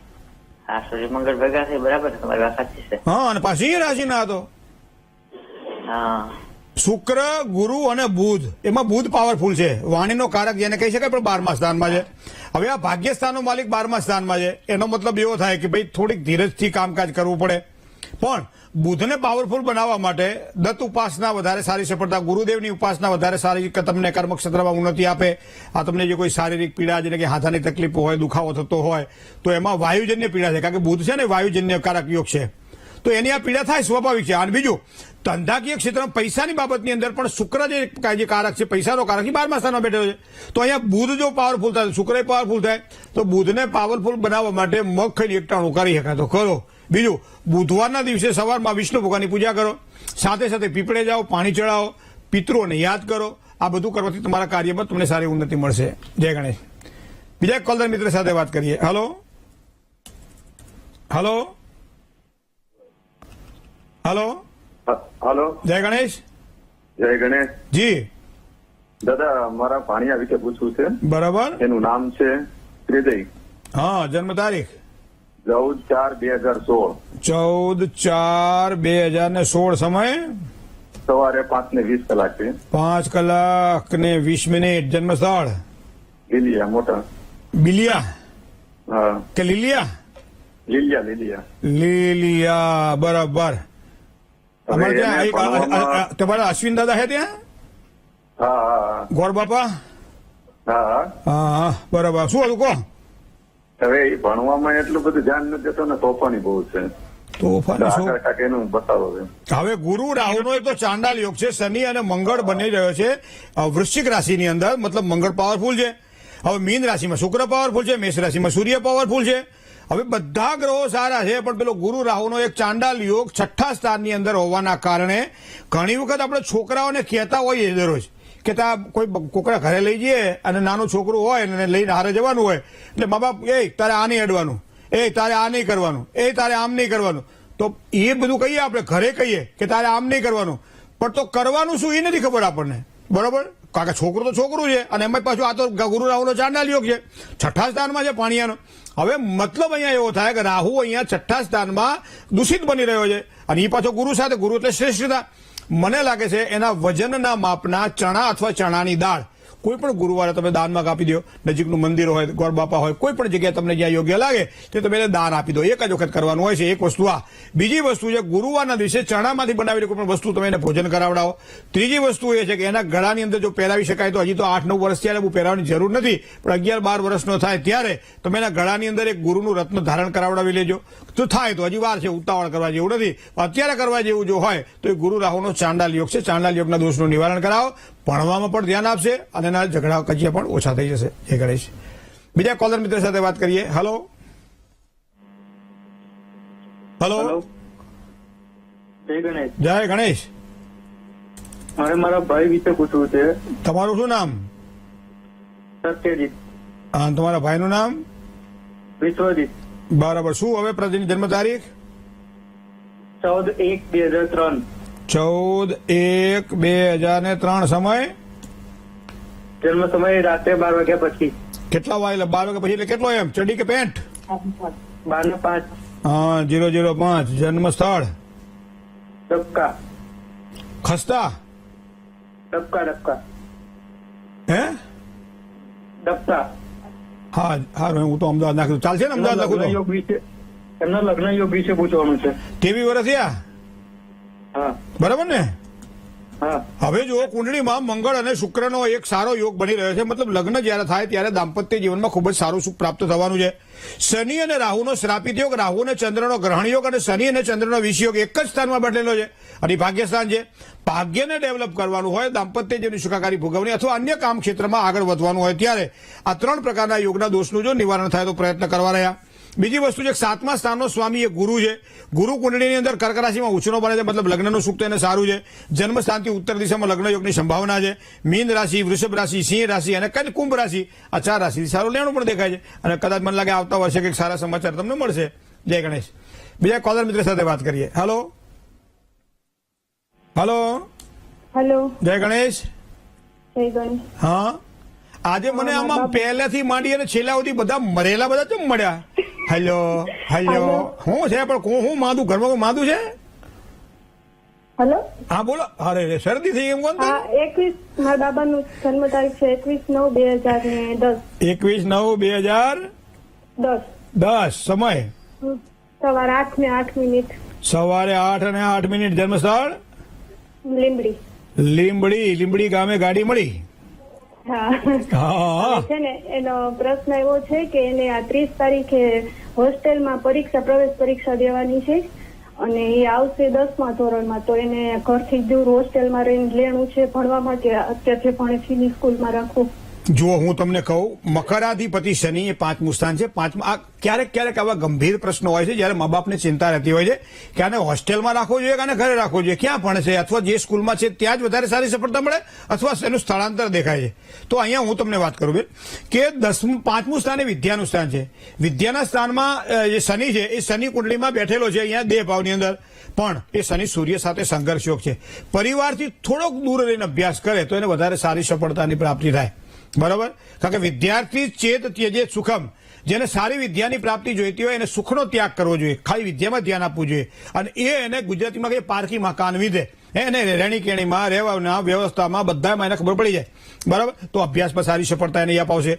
હા, સૂર્યમંગળ ભેગા થઈ. બરાબર, તમારી વાત સાચી છે. હા. અને પાછી રાશિ ના હતો. હા. શુક્ર, ગુરુ અને બુધ, એમાં બુધ પાવરફુલ છે, વાણીનો કારક જેને કહી શકાય, પણ 12મા સ્થાનમાં છે. હવે આ ભાગ્યસ્થાનનો માલિક 12મા સ્થાનમાં છે. એનો મતલબ એવો થાય કે ભાઈ થોડીક ધીરજથી કામકાજ કરવું પડે. પણ બુધને પાવરફુલ બનાવવા માટે દત્ત ઉપાસના વધારે સારી સફળતા, ગુરુદેવની ઉપાસના વધારે સારી તમને કર્મક્ષેત્રમાં ઉન્નતિ આપે. આ તમને જે કોઈ શારીરિક પીડા, જેને કે હાથાની તકલીફો હોય, દુખાવો થતો હોય તો એમાં વાયુજન્ય પીડા છે, કારણ કે બુધ છે ને વાયુજન્ય કારક યોગ છે, તો એની આ પીડા થાય સ્વાભાવિક છે. અને બીજું, ધંધાકીય ક્ષેત્રમાં પૈસાની બાબતની અંદર પણ શુક્ર જે કારક છે, પૈસાનો કારક, 12મા સ્થાનમાં બેઠેલો છે. તો અહીંયા બુધ જો પાવરફુલ થાય, શુક્ર પાવરફુલ થાય, તો બુધને પાવરફુલ બનાવવા માટે મગ ખાઈને એકટાણું કરી શકાય તો ખરો. બીજું, બુધવારના દિવસે સવારમાં વિષ્ણુ ભગવાનની પૂજા કરો, સાથે સાથે પીપળે જાઓ, પાણી ચડાવો, પિતૃઓને યાદ કરો. આ બધું કરવાથી તમારા કાર્યમાં તમને સારી ઉન્નતિ મળશે. જય ગણેશ. બીજા કોલર મિત્ર સાથે વાત કરીએ. હલો હલો હલો હલો, જય ગણેશ. જય ગણેશ. જી દાદા, મારા ભાણિયા વિશે પૂછવું છે. બરાબર. એનું નામ છે શ્રીદય. હા, જન્મ તારીખ 14/4/2016, 14/4/2016, સમય સવારે 5:20 કલાકે. 5 કલાક ને 20 મિનિટ. જન્મ સ્થળ લીલિયા મોટા. બિલિયા હા, કે લીલિયા? લીલિયા. લીલિયા, બરાબર. અમારે હવે ત્યાં એને એક ભણવામાં- તમારા અશ્વિન દાદા હે ત્યાં? હા હા ગોર બાપા? હા હા. હા હા, બરાબર. શું હતું કહો? હવે એ ભણવામાં એટલું બધું ધ્યાન નથી દેતો ને, તોફાની બહુ છે. તોફાની શું? આગળ કાંઈક એનું બતાવો છે. હવે ગુરુ રાહુનો એક તો ચાંડાલ યોગ છે. શનિ અને મંગળ બની રહ્યો છે વૃશ્ચિક રાશિની અંદર, મતલબ મંગળ પાવરફુલ છે. હવે મીન રાશિમાં શુક્ર પાવરફુલ છે, મેષ રાશિમાં સૂર્ય પાવરફુલ છે. હવે બધા ગ્રહો સારા છે, પણ પેલો ગુરુ રાહુનો એક ચાંડાલ યોગ 6ઠ્ઠા સ્થાનની અંદર હોવાના કારણે ઘણી વખત આપણે છોકરાઓને કહેતા હોઈએ દરરોજ કે ત્યાં કોઈ કોકરા ઘરે લઈ જઈએ અને નાનું છોકરું હોય અને લઈને હારે જવાનું હોય, એટલે મા બાપ એ તારે આ નહીં અડવાનું, એ તારે આ નહીં કરવાનું, એ તારે આમ નહીં કરવાનું. તો એ બધું કહીએ આપણે, ઘરે કહીએ કે તારે આમ નહીં કરવાનું, પણ તો કરવાનું શું એ નથી ખબર આપણને. બરોબર? કારણ કે છોકરું તો છોકરું છે, અને એમાં પાછું આ તો ગુરુ રાહુનો ચાંડાલ યોગ છે, 6ઠ્ઠા સ્થાનમાં છે પાણીયાનો. હવે મતલબ અહીંયા એવો થાય કે રાહુ અહીંયા 6ઠ્ઠા સ્થાનમાં દૂષિત બની રહ્યો છે, અને એ પાછો ગુરુ સાથે, ગુરુ એટલે શ્રેષ્ઠતા. મને લાગે છે એના વજનના માપના ચણા અથવા ચણાની દાળ કોઈ પણ ગુરુવારે તમે દાનમાં આપી દો. નજીકનું મંદિર હોય, ગોળ બાપા હોય, કોઈ પણ જગ્યાએ તમને જ્યાં યોગ્ય લાગે તે તમે એને દાન આપી દો. એક જ વખત કરવાનું હોય છે. એક વસ્તુ આ. બીજી વસ્તુ છે, ગુરુવારના દિવસે ચણામાંથી બનાવેલી કોઈ પણ વસ્તુ તમે એને ભોજન કરાવડાવો. ત્રીજી વસ્તુ એ છે કે એના ગળાની અંદર જો પહેરાવી શકાય તો, હજી તો 8-9 વર્ષ ત્યારે બહુ પહેરાવાની જરૂર નથી, પણ 11-12 વર્ષનો થાય ત્યારે તમે એના ગળાની અંદર એક ગુરુનું રત્ન ધારણ કરાવડાવી લેજો. તો થાય તો, હજી વાર છે, ઉતાવળ કરવા જેવું નથી. અત્યારે કરવા જેવું જો હોય તો એ ગુરુ રાહુનો ચાંડાલ યોગ છે. ચાંડાલ યોગના દોષનું નિવારણ કરાવો. ભણવામાં પણ ધ્યાન આપશે અને એના ઝઘડા કજિયા પણ ઓછા થઈ જશે. જય ગણેશ. બીજા કોલર મિત્ર સાથે વાત કરીએ. હલો હલો જય ગણેશ. જય ગણેશ. મારે મારા ભાઈ વિશે પૂછવું છે. તમારું શું નામ? સત્યજીત. હા, તમારા ભાઈનું નામ? વિશ્વજીત. બરાબર. શું હવે પ્રતિની જન્મ તારીખ? 14/1/2003. 14/1/2003. સમય? જન્મ સમય રાત્રે 12 વાગ્યા પછી. કેટલા વાગે? 12 વાગ્યા પછી. એટલે કેટલો એમ? ચડી કે પેન્ટ? 12:05. હા, 005. જન્મ સ્થળ? ડબકા. ખસ્તા? ડબકા. હે? ડબકા. હા હા, હું તો અમદાવાદ નાખ્યું. ચાલશે ને અમદાવાદ નાખું તો? એમના લગ્ન યોગ વિશે પૂછવાનું છે. કેવી વર્ષ થયા? હા બરાબર ને? હા. હવે જો કુંડળીમાં મંગળ અને શુક્રનો એક સારો યોગ બની રહ્યો છે, મતલબ લગ્ન જ્યારે થાય ત્યારે દાંપત્ય જીવનમાં ખૂબ જ સારું સુખ પ્રાપ્ત થવાનું છે. શનિ અને રાહુનો શ્રાપિત યોગ, રાહુ અને ચંદ્રનો ગ્રહણ યોગ અને શનિ અને ચંદ્રનો વિષ યોગ એક જ સ્થાનમાં બેઠેલો છે, અને ભાગ્ય સ્થાન છે. ભાગ્યને ડેવલપ કરવાનું હોય, દાંપત્ય જીવનની સુખાકારી ભોગવણી અથવા અન્ય કામ ક્ષેત્રમાં આગળ વધવાનું હોય ત્યારે આ 3 પ્રકારના યોગના દોષનું જો નિવારણ થાય તો પ્રયત્ન કરવા રહ્યા. બીજી વસ્તુ છે, 7મા સ્થાનનો સ્વામી એ ગુરુ છે. ગુરુ કુંડળીની અંદર કર્ક રાશિમાં ઉછનો બને છે, મતલબ લગ્નનું સુખ તો એને સારું છે. જન્મ સ્થાનથી ઉત્તર દિશામાં લગ્ન યોગની સંભાવના છે. મીન રાશિ, વૃષભ રાશિ, સિંહ રાશિ અને કુંભ રાશિ, આ 4 રાશિથી સારું લેણું પણ દેખાય છે, અને કદાચ મને લાગે આવતા વર્ષે કંઈક સારા સમાચાર તમને મળશે. જય ગણેશ. બીજા કોલર મિત્ર સાથે વાત કરીએ. Hello hello hello. જય ગણેશ. જય ગણેશ. હા, આજે મને આમાં પહેલેથી માંડી અને છેલ્લા સુધી બધા મરેલા બધા કેમ મળ્યા? Hello hello. હું છે પણ હું માદું ઘરમાં કોઈ માદું છે? હેલો. હા બોલો. અરે શરદી થઈ એમ કોણ? હા, 21 મારા બાબાનું જન્મ તારીખ છે 21/9/2010. 21/9/2010. સમય? સવારે 8:08. સવારે 8:08. જન્મ સ્થળ? લીંબડી. લીંબડી ગામે ગાડી મળી. હા. હા છે ને, એનો પ્રશ્ન એવો છે કે એને આ 30 તારીખે હોસ્ટેલમાં પ્રવેશ પરીક્ષા દેવાની છે, અને એ આવશે 10મા ધોરણમાં. તો એને ઘરથી દૂર હોસ્ટેલમાં રહીને લેણું છે ભણવા માટે. અત્યારથી ભણે ફીની સ્કૂલમાં રાખવું. જુઓ હું તમને કહું, મકરાધિપતિ શનિ એ 5મું સ્થાન છે. આ ક્યારેક આવા ગંભીર પ્રશ્નો હોય છે જ્યારે મા બાપને ચિંતા રહેતી હોય છે કે આને હોસ્ટેલમાં રાખવો જોઈએ કે આને ઘરે રાખવો જોઈએ, ક્યાં ભણશે, અથવા જે સ્કૂલમાં છે ત્યાં જ વધારે સારી સફળતા મળે અથવા એનું સ્થળાંતર દેખાય છે. તો અહીંયા હું તમને વાત કરું બેન કે 5મું સ્થાન એ વિદ્યાનું સ્થાન છે. વિદ્યાના સ્થાનમાં જે શનિ છે એ શનિ કુંડળીમાં બેઠેલો છે અહીંયા દેહ ભાવની અંદર, પણ એ શનિ સૂર્ય સાથે સંઘર્ષ યોગ છે. પરિવારથી થોડોક દૂર રહીને અભ્યાસ કરે તો એને વધારે સારી સફળતાની પ્રાપ્તિ થાય. બરાબર? કારણ કે વિદ્યાર્થી ચેત ત્યજે સુખમ, જેને સારી વિદ્યાની પ્રાપ્તિ જોઈતી હોય એને સુખનો ત્યાગ કરવો જોઈએ, ખાલી વિદ્યામાં ધ્યાન આપવું જોઈએ. અને એને ગુજરાતીમાં કહીએ પારકી મકાન વિધે, એને રહેણી કેણીમાં, રહેવાના વ્યવસ્થામાં બધામાં એને ખબર પડી જાય. બરાબર? તો અભ્યાસમાં સારી સફળતા એને અપાવશે.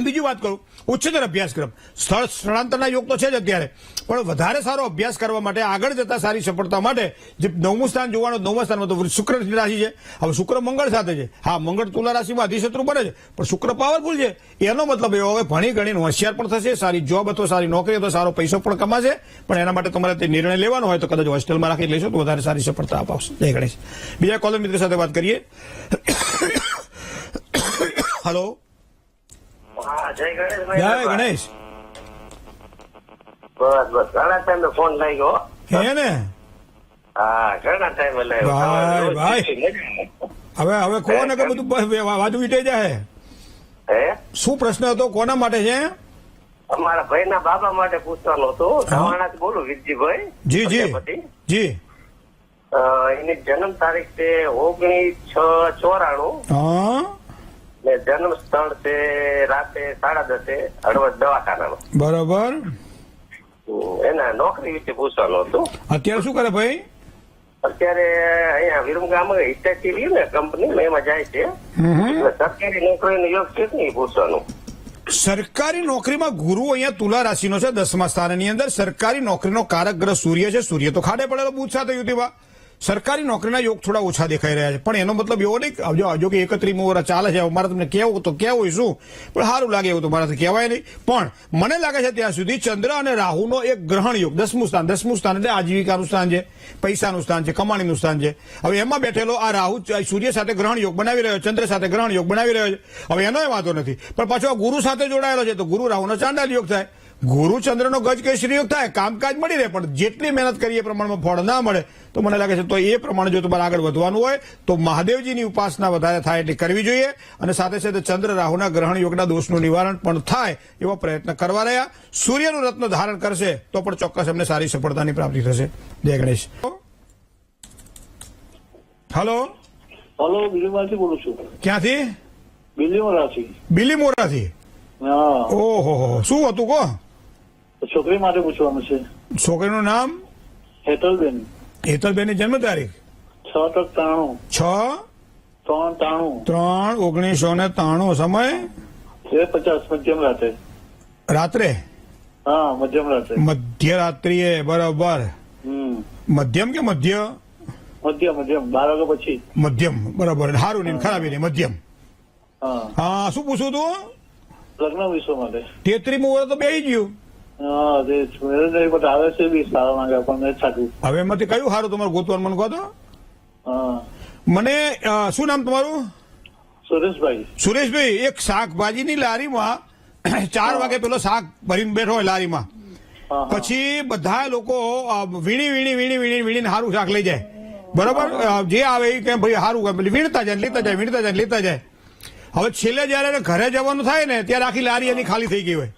બીજી વાત કરું, ઉચ્ચતર અભ્યાસક્રમ, સ્થળાંતરના યોગ તો છે જ અત્યારે, પણ વધારે સારો અભ્યાસ કરવા માટે, આગળ જતા સારી સફળતા માટે જે 9મું સ્થાન જોવાનું, 9મા સ્થાનમાં તો શુક્ર રાશિ છે. હવે શુક્ર મંગળ સાથે છે. હા, મંગળ તુલા રાશિમાં અધિશત્રુ બને છે, પણ શુક્ર પાવરફુલ છે. એનો મતલબ એવો હવે ભણી ગણીને હોશિયાર પણ થશે, સારી જોબ અથવા સારી નોકરી અથવા સારો પૈસો પણ કમાશે. પણ એના માટે તમારે તે નિર્ણય લેવાનો હોય તો કદાચ હોસ્ટેલમાં રાખી લેશો તો વધારે સારી સફળતા અપાવશે. જય ગણેશ. બીજા કોલર મિત્ર સાથે વાત કરીએ. હલો. જય ગણેશ. જય ગણેશ. બસ ઘણા ટાઈમે ફોન લઈ ગયો. હે ને? હા, ઘણા ટાઈમે લઈ હવે કોને કે બધું વાજુ વીટાઈ જાય. હે, શું પ્રશ્ન હતો, કોના માટે છે? અમારા ભાઈના બાબા માટે પૂછવાનું હતું. ધવાણાથી બોલું, વિજયભાઈ. જી જી પ્રજાપતિ. જી. એની જન્મ તારીખ છે 19/6/94 હા, ને જન્મ સ્થળ છે રાતે 10:30 હળવદ દવાખાનામાં. બરોબર. એના નોકરી વિશે પૂછવાનું હતું. અત્યારે શું કરે ભાઈ? અત્યારે અહીંયા વિરમગામ હિટાચી રહ્યું ને કંપની, એમાં જાય છે. એટલે સરકારી નોકરીનો યોગ છે કે નહીં પૂછવાનું. સરકારી નોકરીમાં ગુરુ અહીંયા તુલા રાશિનો છે, 10મા સ્થાનની અંદર. સરકારી નોકરીનો કારક ગ્રહ સૂર્ય છે. સૂર્ય તો ખાડે પડેલો બુધ સાથે યુતિમાં. સરકારી નોકરીના યોગ થોડા ઓછા દેખાઈ રહ્યા છે, પણ એનો મતલબ એવો નહીં જો કે 31મું વર્ષ ચાલે છે, મારે તમને કહેવું તો કહેવું શું, પણ સારું લાગે એવું તો મારાથી કહેવાય નહીં. પણ મને લાગે છે ત્યાં સુધી ચંદ્ર અને રાહુનો એક ગ્રહણ યોગ, 10મું સ્થાન એટલે આજીવિકાનું સ્થાન છે, પૈસાનું સ્થાન છે, કમાણીનું સ્થાન છે. હવે એમાં બેઠેલો આ રાહુ સૂર્ય સાથે ગ્રહણ યોગ બનાવી રહ્યો, ચંદ્ર સાથે ગ્રહણ યોગ બનાવી રહ્યો છે. હવે એનો વાંધો નથી, પણ પાછો આ ગુરુ સાથે જોડાયેલો છે તો ગુરુ રાહુનો ચાંડાલ યોગ થાય. ગુરુ ચંદ્રનો ગજ કેસરી યોગ થાય, કામકાજ મળી રહે, પણ જેટલી મહેનત કરીએ એ પ્રમાણમાં ફળ ના મળે. તો મને લાગે છે તો એ પ્રમાણે જો તમારે આગળ વધવાનું હોય તો મહાદેવજીની ઉપાસના વધારે થાય એટલી કરવી જોઈએ, અને સાથે સાથે ચંદ્ર રાહુના ગ્રહણ યોગના દોષનું નિવારણ પણ થાય એવો પ્રયત્ન કરવા રહ્યા. સૂર્યનું રત્ન ધારણ કરશે તો પણ ચોક્કસ એમને સારી સફળતાની પ્રાપ્તિ થશે. જય ગણેશ. હલો. હલો, બિલીમોરાથી બોલું છું. ક્યાંથી? બિલીમોરાથી. બિલીમોરાથી. હા. ઓહો, શું હતું કહો? છોકરી માટે પૂછવાનું છે. છોકરીનું નામ? હેતલબેન. હેતલબેનની જન્મ તારીખ? 6/3/1993. સમય? 50 મધ્યમ રાતે. રાત્રે? હા, મધ્યમ રાતે. મધ્યરાત્રિએ. બરાબર. મધ્યમ કે મધ્ય? મધ્યમ 12 વાગ્યા પછી. મધ્યમ. બરાબર. સારું નહીં, ખરાબ નહીં, મધ્યમ. હા, શું પૂછવું તું? લગ્ન વિષય માટે. 33મું વર્ષ તો બેસી ગયું. હા, આવે છે બી સારા માંગે પણ મેં સાચું. હવે એમાંથી કયું સારું તમારું ગોતવાનું મને કહો તો? હા. મને શું નામ તમારું? સુરેશભાઈ. સુરેશભાઈ, એક શાકભાજીની લારીમાં 4 વાગે પેલો શાક ભરીને બેઠો હોય લારીમાં, પછી બધા લોકો વીણીને સારું શાક લઈ જાય. બરોબર? જે આવે એ કેમ ભાઈ સારું વીણતા જાય, લેતા જાય. હવે છેલ્લે જયારે ઘરે જવાનું થાય ને ત્યારે આખી લારી એની ખાલી થઈ ગઈ હોય,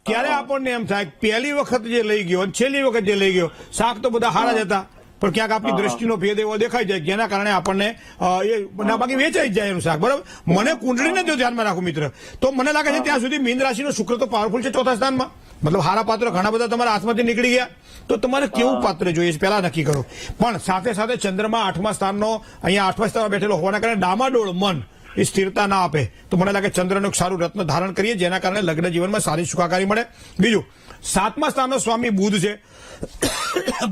ત્યારે આપણને એમ થાય પહેલી વખત જે લઈ ગયો અને છેલ્લી વખત જે લઈ ગયો શાક તો બધા સારા જ હતા, પણ ક્યાંક આપણી દ્રષ્ટિનો ભેદ એવો દેખાઈ જાય જેના કારણે આપણને બાકી વેચાઈ જાય એનું શાક. બરાબર? મને કુંડળીને જો ધ્યાનમાં રાખું મિત્ર, તો મને લાગે છે ત્યાં સુધી મીન રાશિનો શુક્ર તો પાવરફુલ છે 4થા સ્થાનમાં. મતલબ હારા પાત્ર ઘણા બધા તમારા હાથમાંથી નીકળી ગયા. તો તમારે કેવું પાત્ર જોઈએ છે પહેલા નક્કી કરો. પણ સાથે સાથે ચંદ્રમાં 8મા સ્થાનનો અહીંયા 8મા સ્થાનમાં બેઠેલો હોવાના કારણે ડામાડોળ મન એ સ્થિરતા ના આપે. તો મને લાગે ચંદ્રનું સારું રત્ન ધારણ કરીએ જેના કારણે લગ્ન જીવનમાં સારી સુખાકારી મળે. બીજું, 7મા સ્થાનનો સ્વામી બુધ છે.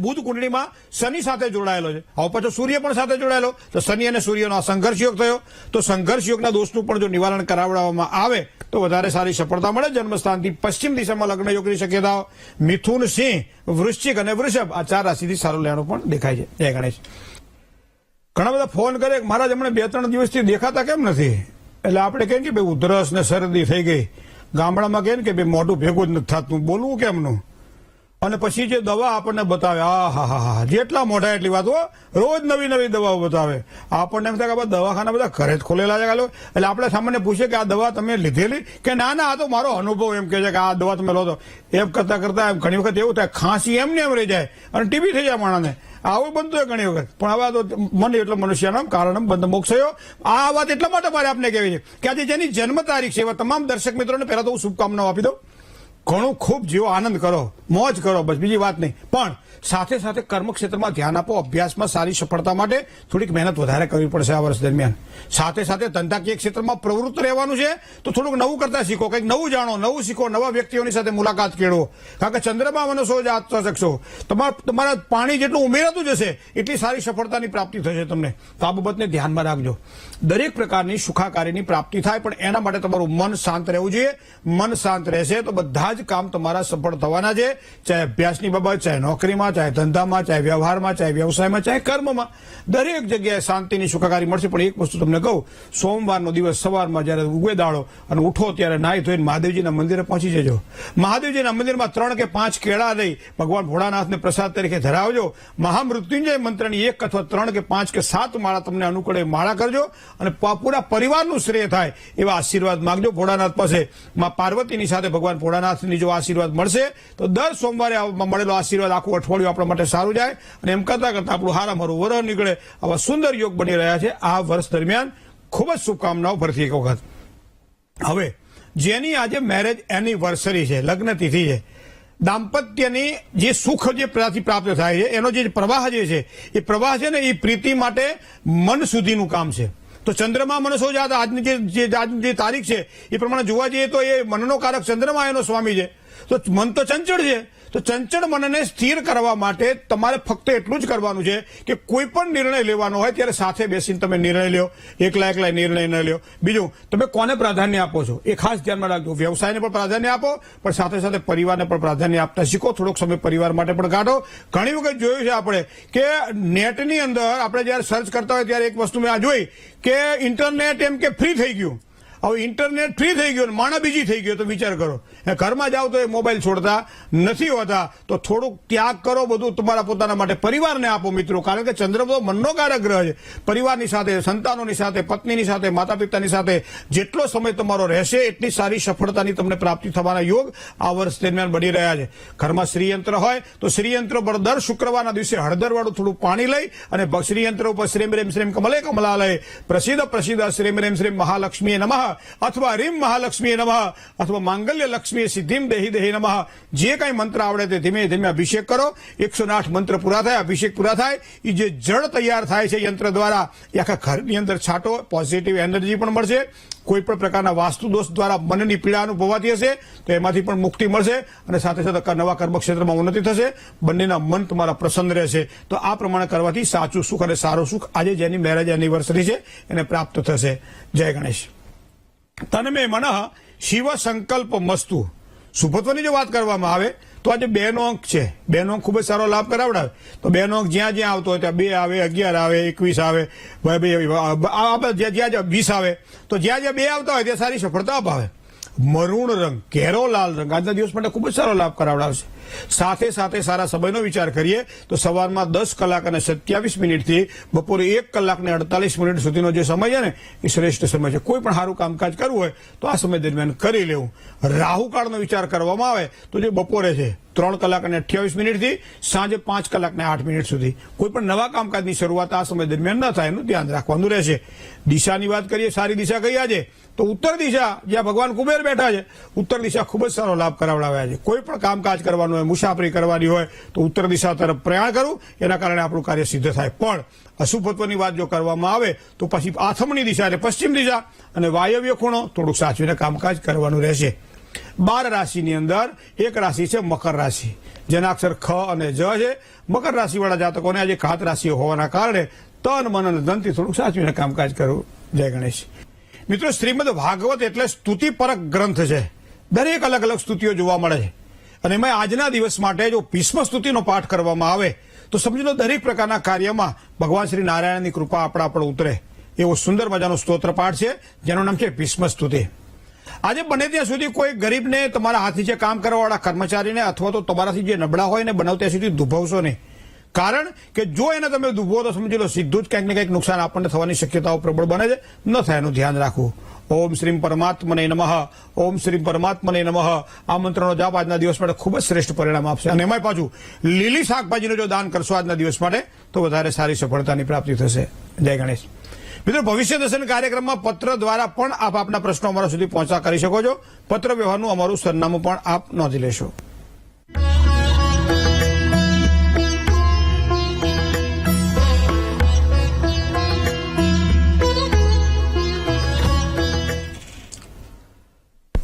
બુધ કુંડળીમાં શનિ સાથે જોડાયેલો છે. હવે પાછો સૂર્ય પણ સાથે જોડાયેલો, તો શનિ અને સૂર્યનો સંઘર્ષ યોગ થયો. તો સંઘર્ષ યોગના દોષનું પણ જો નિવારણ કરાવવામાં આવે તો વધારે સારી સફળતા મળે. જન્મસ્થાનથી પશ્ચિમ દિશામાં લગ્ન યોગની શક્યતાઓ. મિથુન, સિંહ, વૃશ્ચિક અને વૃષભ આ 4 રાશિથી સારું લેવાનું પણ દેખાય છે. જય ગણેશ. ઘણા બધા ફોન કરે મહારાજ હમણાં 2-3 દિવસથી દેખાતા કેમ નથી? એટલે આપણે કહીએ કે ભાઈ ઉધરસ ને શરદી થઈ ગઈ, ગામડામાં કહે ને કે ભાઈ મોઢું ભેગું જ નથી થતું, બોલવું કેમનું. અને પછી જે દવા આપણને બતાવે, આ હા હા હા, જેટલા મોઢા એટલી વાતો, રોજ નવી નવી દવાઓ બતાવે. આપણને એમ થાય કે દવાખાના બધા ઘરે જ ખોલેલા છે. એટલે આપણે સામાન્ય પૂછીએ કે આ દવા તમે લીધેલી કે ના ના, આ તો મારો અનુભવ એમ કે છે કે આ દવા તમે લો તો. એમ કરતા કરતા એમ ઘણી વખત એવું થાય ખાંસી એમને એમ રહી જાય અને ટીબી થઈ જાય માણસને. આવું બનતું હોય ઘણી વખત. પણ હવે તો મને એટલે મનુષ્યનો કારણ બંધ મોક્ષયો. આ વાત એટલા માટે મારે આપને કહેવી છે કે આજે જેની જન્મ તારીખ છે એવા તમામ દર્શક મિત્રોને પહેલા તો હું શુભકામનાઓ આપી દઉં. ઘણું ખૂબ જીવો, આનંદ કરો, મોજ કરો, બસ બીજી વાત નહીં. પણ સાથે સાથે કર્મક્ષેત્રમાં ધ્યાન આપો. અભ્યાસમાં સારી સફળતા માટે થોડીક મહેનત વધારે કરવી પડશે આ વર્ષ દરમિયાન. સાથે સાથે ધંધાકીય ક્ષેત્રમાં પ્રવૃત્ત રહેવાનું છે તો થોડુંક નવું કરતા શીખો, કંઈક નવું જાણો, નવું શીખો, નવા વ્યક્તિઓની સાથે મુલાકાત કેળવો. કારણ કે ચંદ્રમાં મનસો જ આચરી શકશો. તમારા પાણી જેટલું ઉમેરાતું જશે એટલી સારી સફળતાની પ્રાપ્તિ થશે તમને. તો આ બાબતને ધ્યાનમાં રાખજો. દરેક પ્રકારની સુખાકારીની પ્રાપ્તિ થાય, પણ એના માટે તમારું મન શાંત રહેવું જોઈએ. મન શાંત રહેશે તો બધા જ કામ તમારા સફળ થવાના છે. ચાહે અભ્યાસની બાબત, ચાહે નોકરીમાં, ચાહે ધંધામાં, ચાહે વ્યવહારમાં, ચાહે વ્યવસાયમાં, ચાહે કર્મમાં, દરેક જગ્યાએ શાંતિની સુખાકારી મળશે. પણ એક વસ્તુ તમને કહું, સોમવારનો દિવસ સવારમાં જયારે ઉગે દાડો અને ઉઠો ત્યારે નાહી ધોઈને મહાદેવજીના મંદિરે પહોંચી જજો. મહાદેવજીના મંદિરમાં 3 કે 5 કેળા લઈ ભગવાન ભોળાનાથને પ્રસાદ તરીકે ધરાવજો. મહામૃત્યુંજય મંત્રની 1 અથવા 3 કે 5 કે 7 માળા તમને અનુકૂળે માળા કરજો અને પૂરા પરિવારનું શ્રેય થાય એવા આશીર્વાદ માંગજો ભોળાનાથ પાસે. માં પાર્વતીની સાથે ભગવાન ભોળાનાથની જો આશીર્વાદ મળશે તો દર સોમવારે મળેલો આશીર્વાદ આખું અઠવાડિયું આપણા માટે સારું જાય અને એમ કરતા કરતા આપણું હારામારું વરહ નીકળે. આવા સુંદર યોગ બની રહ્યા છે આ વર્ષ દરમિયાન. ખૂબ જ શુભકામનાઓ ફરીથી એક વખત. હવે જેની આજે મેરેજ એનિવર્સરી છે, લગ્ન તિથિ છે, દાંપત્યની જે સુખ જે પ્રાપ્ત થાય છે એનો જે પ્રવાહ જે છે એ પ્રવાહ છે ને એ પ્રીતિ માટે મન સુધીનું કામ છે. તો ચંદ્રમા મનસો જાત આજની જે તારીખ છે એ પ્રમાણે જોવા જઈએ તો એ મનનો કારક ચંદ્રમા એનો સ્વામી છે. તો મન તો ચંચળ છે. તો ચંચળ મનને સ્થિર કરવા માટે તમારે ફક્ત એટલું જ કરવાનું છે કે કોઈ પણ નિર્ણય લેવાનો હોય ત્યારે સાથે બેસીને તમે નિર્ણય લ્યો. એકલા એકલા નિર્ણય ન લ્યો. બીજું, તમે કોને પ્રાધાન્ય આપો છો એ ખાસ ધ્યાનમાં રાખજો. વ્યવસાયને પણ પ્રાધાન્ય આપો, પણ સાથે સાથે પરિવારને પણ પ્રાધાન્ય આપતા શીખો. થોડોક સમય પરિવાર માટે પણ કાઢો. ઘણી વખત જોયું છે આપણે કે નેટની અંદર આપણે જયારે સર્ચ કરતા હોય ત્યારે એક વસ્તુ મેં આ જોઈ કે ઇન્ટરનેટ એમ કે ફ્રી થઈ ગયું. હવે ઇન્ટરનેટ ફ્રી થઈ ગયું, માણા બીજી થઈ ગયો. તો વિચાર કરો, ઘરમાં જાઓ તો એ મોબાઈલ છોડતા નથી હોતા. તો થોડુંક ત્યાગ કરો, બધું તમારા પોતાના માટે પરિવારને આપો મિત્રો. કારણ કે ચંદ્ર તો મનનો કારક ગ્રહ છે. પરિવારની સાથે, સંતાનોની સાથે, પત્નીની સાથે, માતા પિતાની સાથે જેટલો સમય તમારો રહેશે એટલી સારી સફળતાની તમને પ્રાપ્તિ થવાના યોગ આ વર્ષ દરમિયાન બની રહ્યા છે. ઘરમાં શ્રીયંત્ર હોય તો શ્રીયંત્ર પર દર શુક્રવારના દિવસે હળદરવાળું થોડું પાણી લઈ અને શ્રીયંત્ર ઉપર શ્રીમ રેમ શ્રીમ કમલે કમલાલય પ્રસિદ્ધ શ્રીમ રેમ શ્રીમ મહાલક્ષ્મી નમઃ અથવા રીમ મહાલક્ષ્મી નમઃ અથવા માંગલ્ય લક્ષ્મી સિદ્ધિમ દેહી દેહી નમઃ જે કઈ મંત્ર આવડે તે ધીમે ધીમે અભિષેક કરો. 108 મંત્ર પૂરા થાય, અભિષેક પૂરા થાય, એ જે જળ તૈયાર થાય છે યંત્ર દ્વારા એ આખા ઘરની અંદર છાંટો. પોઝિટિવ એનર્જી પણ મળશે. કોઈ પણ પ્રકારના વાસ્તુ દોષ દ્વારા મનની પીડા અનુભવાતી હશે તો એમાંથી પણ મુક્તિ મળશે અને સાથે સાથે નવા કર્મક્ષેત્રમાં ઉન્નતિ થશે. બંનેના મન તમારા પ્રસન્ન રહેશે. તો આ પ્રમાણે કરવાથી સાચું સુખ અને સારું સુખ આજે જેની મેરેજ એનિવર્સરી છે એને પ્રાપ્ત થશે. જય ગણેશ. તન્મે મનઃ શિવ સંકલ્પ મસ્તુ. શુભત્વની જો વાત કરવામાં આવે તો આજે 2 નો અંક છે. 2 નો અંક ખૂબ જ સારો લાભ કરાવડાવે. તો 2 નો અંક જ્યાં જ્યાં આવતો હોય ત્યાં 2 આવે, 11 આવે, 21 આવે, જ્યાં 20 આવે. તો જ્યાં જ્યાં 2 આવતા હોય ત્યાં સારી સફળતા અપાવે. મરૂણ રંગ, ઘેરો લાલ રંગ આજના દિવસ માટે ખૂબ જ સારો લાભ કરાવડાવશે. સાથે સાથે સારા સમયનો વિચાર કરીએ તો સવારમાં 10 કલાક અને 27 મિનિટથી બપોરે 1 કલાક ને 48 મિનિટ સુધીનો જે સમય છે ને એ શ્રેષ્ઠ સમય છે. કોઈ પણ સારું કામકાજ કરવું હોય તો આ સમય દરમિયાન કરી લેવું. રાહુકાળનો વિચાર કરવામાં આવે તો જે બપોરે છે 3 કલાક અને 28 મિનિટથી સાંજે 5 કલાક ને 8 મિનિટ સુધી. કોઈ પણ નવા કામકાજની શરૂઆત આ સમય દરમિયાન ન થાય એનું ધ્યાન રાખવાનું રહેશે. દિશાની વાત કરીએ, સારી દિશા કઈ આજે તો ઉત્તર દિશા, જ્યાં ભગવાન કુબેર બેઠા છે. ઉત્તર દિશા ખૂબ જ સારો લાભ કરાવડાવ્યા છે. કોઈ પણ કામકાજ કરવાનું હોય, મુસાફરી કરવાની હોય તો ઉત્તર દિશા તરફ પ્રયાણ કરવું. એના કારણે આપણું કાર્ય સિદ્ધ થાય. પણ અશુભત્વની વાત જો કરવામાં આવે તો પછી આથમણી દિશા એટલે પશ્ચિમ દિશા અને વાયવ્ય ખૂણો થોડુંક સાચવીને કામકાજ કરવાનું રહેશે. 12 રાશિની અંદર એક રાશિ છે મકર રાશિ, જેના અક્ષર ખ અને જ છે. મકર રાશિવાળા જાતકોને આજે ખાત રાશિ હોવાના કારણે તન મન અને ધનથી થોડુંક સાચવીને કામકાજ કરવું. જય ગણેશ. મિત્રો, શ્રીમદ ભાગવત એટલે સ્તુતિપરક ગ્રંથ છે. દરેક અલગ અલગ સ્તુતિઓ જોવા મળે છે અને એમાં આજના દિવસ માટે જો ભીષ્મ સ્તુતિનો પાઠ કરવામાં આવે તો સમજી લો દરેક પ્રકારના કાર્યમાં ભગવાન શ્રી નારાયણની કૃપા આપણા પર ઉતરે. એવો સુંદર મજાનો સ્તોત્ર પાઠ છે જેનું નામ છે ભીષ્મ સ્તુતિ. આજે બને ત્યાં સુધી કોઈ ગરીબને, તમારા હાથથી જે કામ કરવાવાળા કર્મચારીને અથવા તો તમારાથી જે નબળા હોય ને બનાવ ત્યાં સુધી દુભાવશો નહીં. કારણ કે જો એને તમે દુભવો તો સમજી લો સીધું જ કંઈક ને કંઈક નુકસાન આપણને થવાની શક્યતાઓ પ્રબળ બને છે. ન થાય એનું ધ્યાન રાખવું. ઓમ શ્રીમ પરમાત્મને નમઃ, ઓમ શ્રીમ પરમાત્મને નમઃ આ મંત્રનો જાપ આજના દિવસ માટે ખૂબ જ શ્રેષ્ઠ પરિણામ આપશે. અને એમાંય પાછું લીલી શાકભાજીનું જો દાન કરશો આજના દિવસ માટે તો વધારે સારી સફળતાની પ્રાપ્તિ થશે. જય ગણેશ. મિત્રો, ભવિષ્ય દર્શન કાર્યક્રમમાં પત્ર દ્વારા પણ આપ આપના પ્રશ્નો અમારા સુધી પહોંચા કરી શકો છો. પત્ર વ્યવહારનું અમારું સરનામું પણ આપ નોંધી લેશો.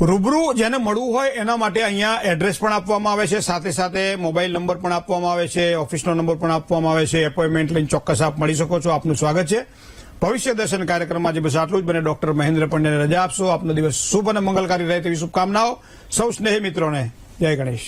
રૂબરૂ જેને મળવું હોય એના માટે અહીંયા એડ્રેસ પણ આપવામાં આવે છે, સાથે સાથે મોબાઈલ નંબર પણ આપવામાં આવે છે, ઓફિસનો નંબર પણ આપવામાં આવે છે. એપોઇન્ટમેન્ટ લઈને ચોક્કસ આપ મળી શકો છો. આપનું સ્વાગત છે ભવિષ્ય દર્શન કાર્યક્રમમાં. આજે બસ આટલું જ. મને ડોક્ટર મહેન્દ્ર પંડ્યાને રજા આપશો. આપનો દિવસ શુભ અને મંગલકારી રહે તેવી શુભકામનાઓ સૌ સ્નેહી મિત્રોને. જય ગણેશ.